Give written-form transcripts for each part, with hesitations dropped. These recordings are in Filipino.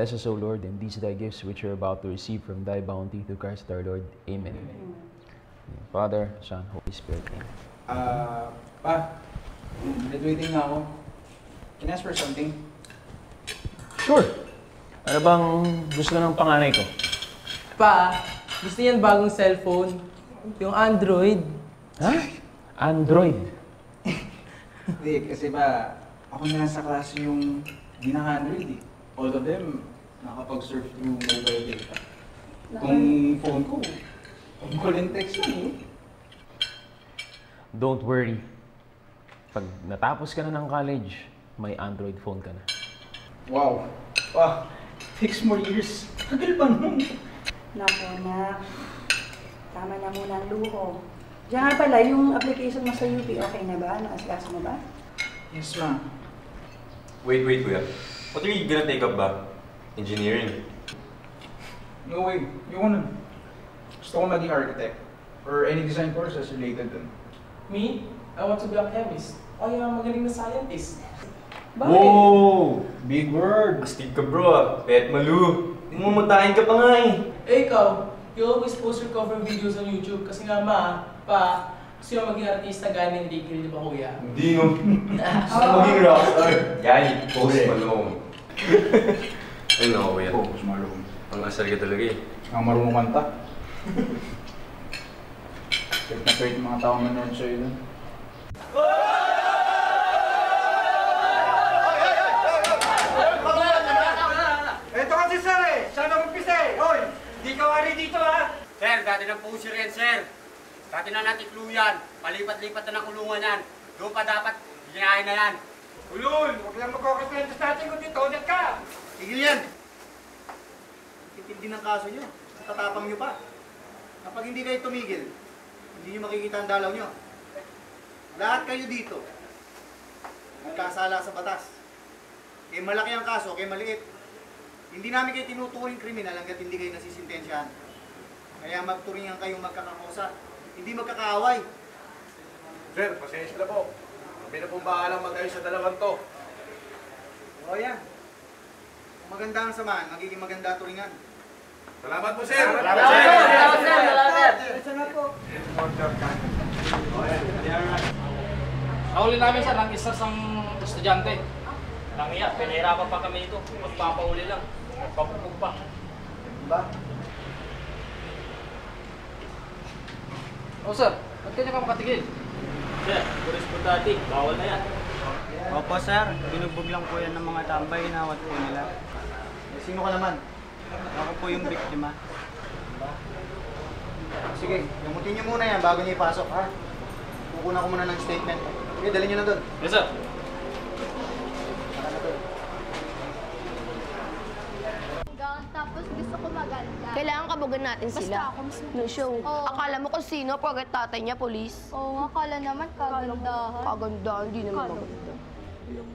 Bless us, O Lord, and these thy gifts which we are about to receive from thy bounty through Christ our Lord. Amen. Father, Son, Holy Spirit. Amen. Pa, graduating na ako. Can I ask for something? Sure. Ano bang gusto ng panganay ko? Pa, gusto niyan bagong cellphone. Yung Android. Ha? Android? Hindi, kasi ba, ako na lang sa klase yung di naka-Android eh. All of them, nakapag-surf through mobile data. Kung phone ko, call and text lang eh. Don't worry. Pag natapos ka na ng college, may Android phone ka na. Wow. Wow. 6 more years. Tagal pa nun. Naku, anak. Tama na muna ang luho. Diyan nga pala, yung application mo sa UP, okay na ba? Naasikaso mo ba? Yes, ma. Wait, kuya. What are you gonna take up ba? Engineering? No way. Yung nun. Gusto ko maging architect. Or any design courses related dun. Me, I want to be a chemist. O yung magaling na scientist. Bakit? Whoa! Big word. Astig ka bro ah. Pet malu. Mumutahin ka pa nga eh. Eh ikaw, you always post your cover videos on YouTube kasi nga pa, gusto yung maging artista gaya ni Enrique, di ba kuya? Hindi no. Gusto maging rockstar. Yan, Post Malone. Ay no, kuya. Focus, Malone. Ang asal ka talaga eh. Ang marunong kanta. Kahit na kahit mga tao manood sa'yo dun. Ito kasi sir eh! Siya na umpisa eh! Hoy! Di ka wari dito ha! Sir, dati ng pusher yan, sir. Dati na natin yan. Palipat-lipat na ng kulungan yan. Doon pa dapat ginahin na yan. Ulul! Huwag lang magkakakwento sa atin kung dito ulit ka! Tigil yan! Itindi ng kaso nyo. Tatapang nyo pa. Kapag hindi kayo tumigil, hindi nyo makikita ang dalaw nyo. Lahat kayo dito, magkasala sa batas. Kaya malaki ang kaso, kaya maliit. Hindi namin kayo tinuturing kriminal hanggat hindi kayo nasisintensyahan. Kaya magturingan kayong magkakakosa, hindi magkakaaway. Sir, pasensya na po. Kami na pong bahalang mag-ayos sa dalawang to. O yan. Kung maganda ang samahan, magiging maganda ang turingan. Salamat po, sir! Nahuli namin sir ng isa sang estudyante. Nangiyak, pinahirapan pa kami ito. Magpapauli lang. Magpapupog pa. Diba? O sir, ba't kanya ka makatigil? Sir, pulis po dati. Bawal na yan. Opo sir, binugbog lang po yan ng mga tambay, inawat po nila. Sino ka naman? Ako po yung biktima. Sige, gamutin niyo muna yan bago niyo ipasok ha. Kukunan ko muna ng statement. Sige, dalhin niyo na doon. Yes sir. Tapos gusto ko maganda. Kailangan kabagan natin sila. Basta ako mas No show. Oo. Akala mo kung sino, pagkat tatay niya, polis. Oo nga, kala naman kagandahan. Kaganda, hindi naman maganda.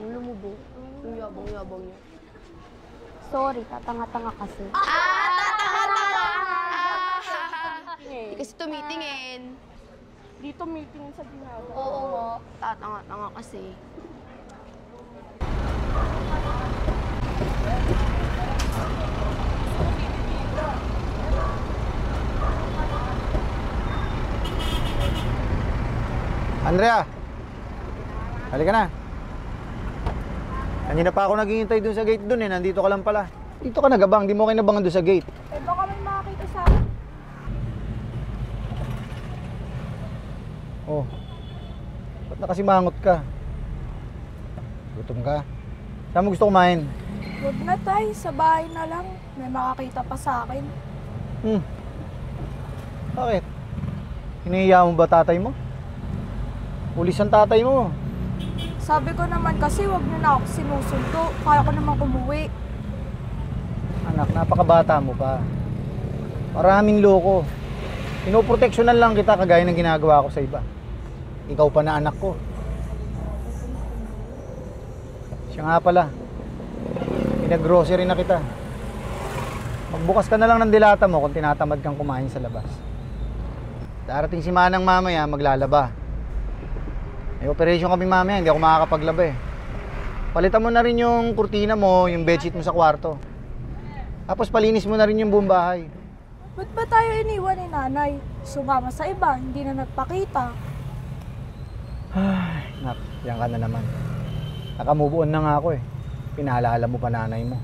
Alam mo ba? Ang yabang-yabang niya. Sorry, tatanga-tanga kasi. Tatanga-tanga! Hindi kasi tumitingin. Dito meeting sa ginagawa. Oo nga. Tatanga-tanga kasi. Andrea! Halika na. Kanina pa ako naghihintay dun sa gate dun eh. Nandito ka lang pala. Dito ka nagabang. Di mo kayo nabangan dun sa gate. Eh, baka may makakita sa akin. Oh. Ba't na kasi mangot ka? Gutom ka? Saan mo gusto kumain? Huwag na tay, sa bahay na lang. May makakita pa sa akin. Bakit? Hinihiya mo ba tatay mo? Pulis ang tatay mo. Sabi ko naman kasi huwag niyo na ako sinusunto. Kaya ko naman umuwi. Anak, napakabata mo pa. Maraming loko. Pinoproteksyonan lang kita kagaya ng ginagawa ko sa iba. Ikaw pa na anak ko. Siya nga pala. Pinag-grocery na kita. Magbukas ka na lang ng dilata mo kung tinatamad kang kumain sa labas. Darating si Manang mamaya, maglalaba. May operation kami mamaya, hindi ako makakapaglaba eh. Palitan mo na rin yung kurtina mo, yung bedsheet mo sa kwarto. Tapos palinis mo na rin yung buong bahay. Ba't ba tayo iniwan ni nanay? Sumama sa iba, hindi na nagpakita. Ay, nak, yan ka na naman. Naka-move on na nga ako eh. Pinaalala mo pa nanay mo.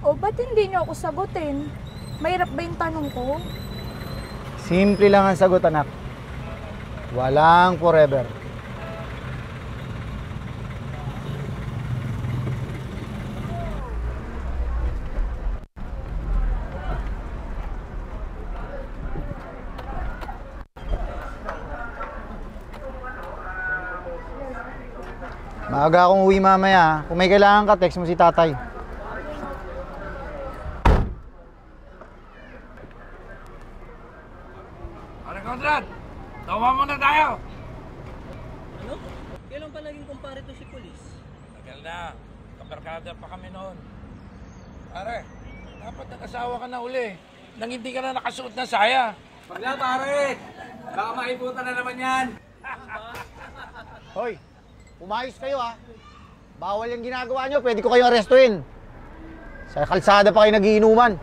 O ba't hindi niyo ako sagutin? Mahirap ba yung tanong ko? Simple lang ang sagot, anak. Walang forever. Maaga akong uwi mamaya. Kung may kailangan ka, text mo si tatay. Ano, Conrad? Tawa muna tayo! Ano? Kailan pa naging kumpare to si Police? Tagal na. Kabarkada pa kami noon. Pare, dapat nag-asawa ka na uli. Nang hindi ka na nakasuot na saya. Wag na, pare! Baka maiputan na naman yan! Hoy, umayos kayo ha. Bawal yung ginagawa nyo, pwede ko kayo arestuin. Sa kalsada pa kayo nagiinuman.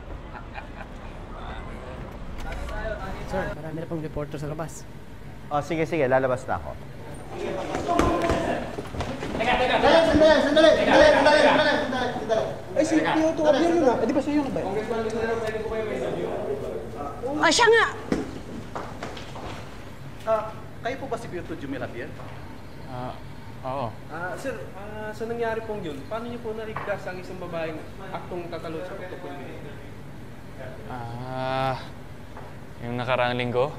Sir, marami na pong reporter sa labas. Oh, sige, lalabas na ako. Sandali. Ay, si Piyoto Javier yun ah. Di ba siya yun ba? Ah, siya nga! Kayo po ba si Piyoto Javier? Oo. Sir, sa nangyari pong yun, paano niyo po naligtas ang isang babaeng aktong tatalo sa protocol? Yung nakaraang linggo?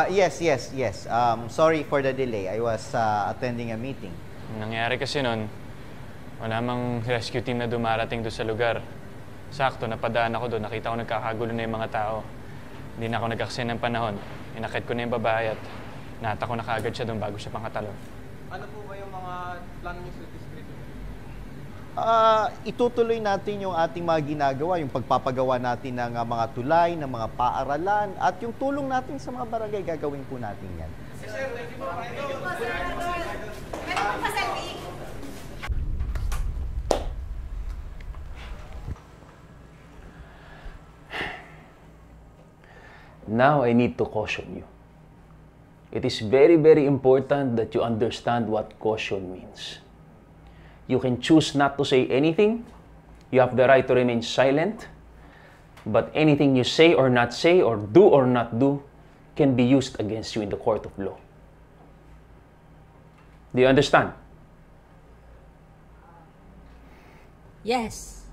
Yes. Sorry for the delay. I was attending a meeting. Nangyari kasi nun, wala mang rescue team na dumarating doon sa lugar. Sakto, napadaan ako doon. Nakita ko nagkakagulo na yung mga tao. Hindi na ako nag-aksaya ng panahon. Inakit ko na yung babae at nata ko na kaagad siya doon bago siya pangkatalo. Ano po ba yung mga plano niyo sa distrito? Itutuloy natin yung ating mga ginagawa, yung pagpapagawa natin ng mga tulay, ng mga paaralan, at yung tulong natin sa mga barangay, gagawin po natin yan. Now I need to caution you. It is very, very important that you understand what caution means. You can choose not to say anything. You have the right to remain silent. But anything you say or not say, or do or not do, can be used against you in the court of law. Do you understand? Yes.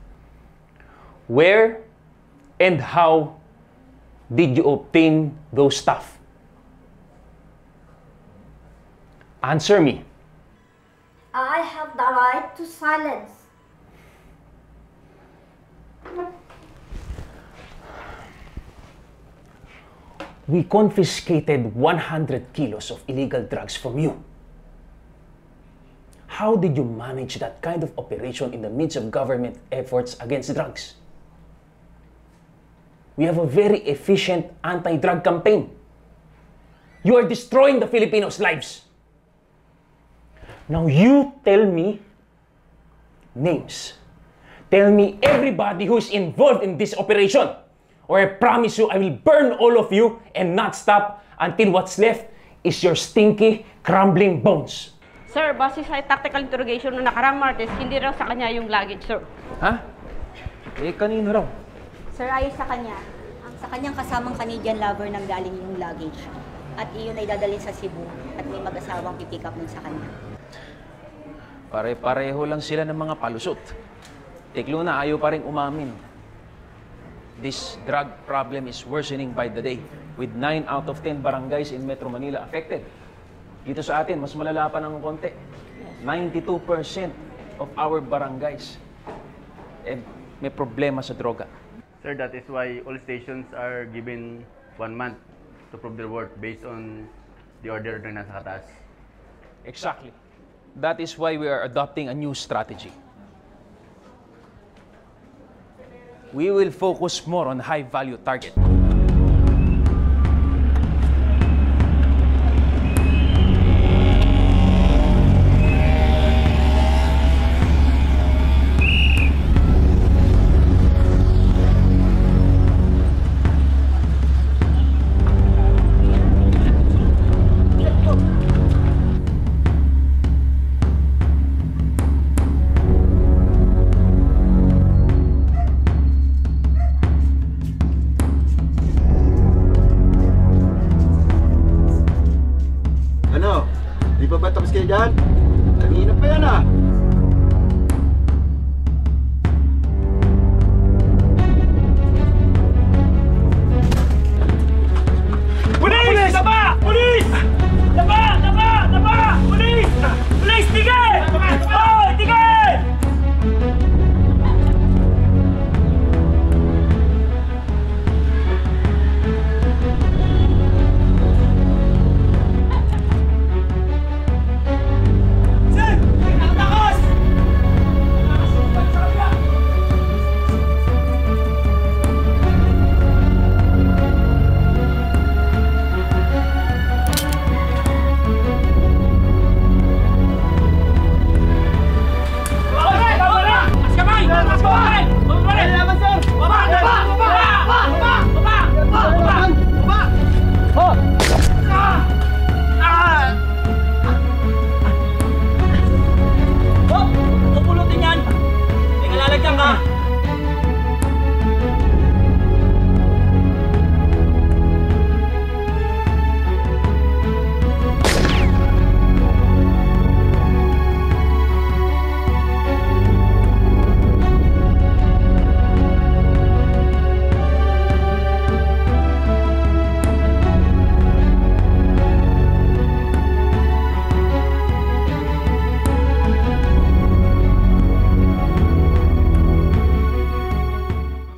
Where and how did you obtain those stuff? Answer me. I have the right to silence. We confiscated 100 kilos of illegal drugs from you. How did you manage that kind of operation in the midst of government efforts against drugs? We have a very efficient anti-drug campaign. You are destroying the Filipinos' lives. Now you tell me names. Tell me everybody who is involved in this operation, or I promise you I will burn all of you and not stop until what's left is your stinky, crumbling bones. Sir, base sa tactical interrogation ng nakarang Martes, hindi raw sa kanya yung luggage, sir. Ha? Eh, kanino raw? Sir, ayon sa kanya, sa kanyang kasamang Canadian lover nang galing yung luggage. At iyon ay dadalhin sa Cebu at may mag-asawang pipick up nun sa kanya. Pare-pareho lang sila ng mga palusot. Tiklo na ayaw pa rin umamin. This drug problem is worsening by the day, with 9 out of 10 barangays in Metro Manila affected. Dito sa atin, mas malala pa ng konti. 92% of our barangays may problema sa droga. Sir, that is why all stations are given 1 month to prove their worth based on the order na nasa kataas. Exactly. That is why we are adopting a new strategy. We will focus more on high-value target. dyan. Kanina pa yan ah.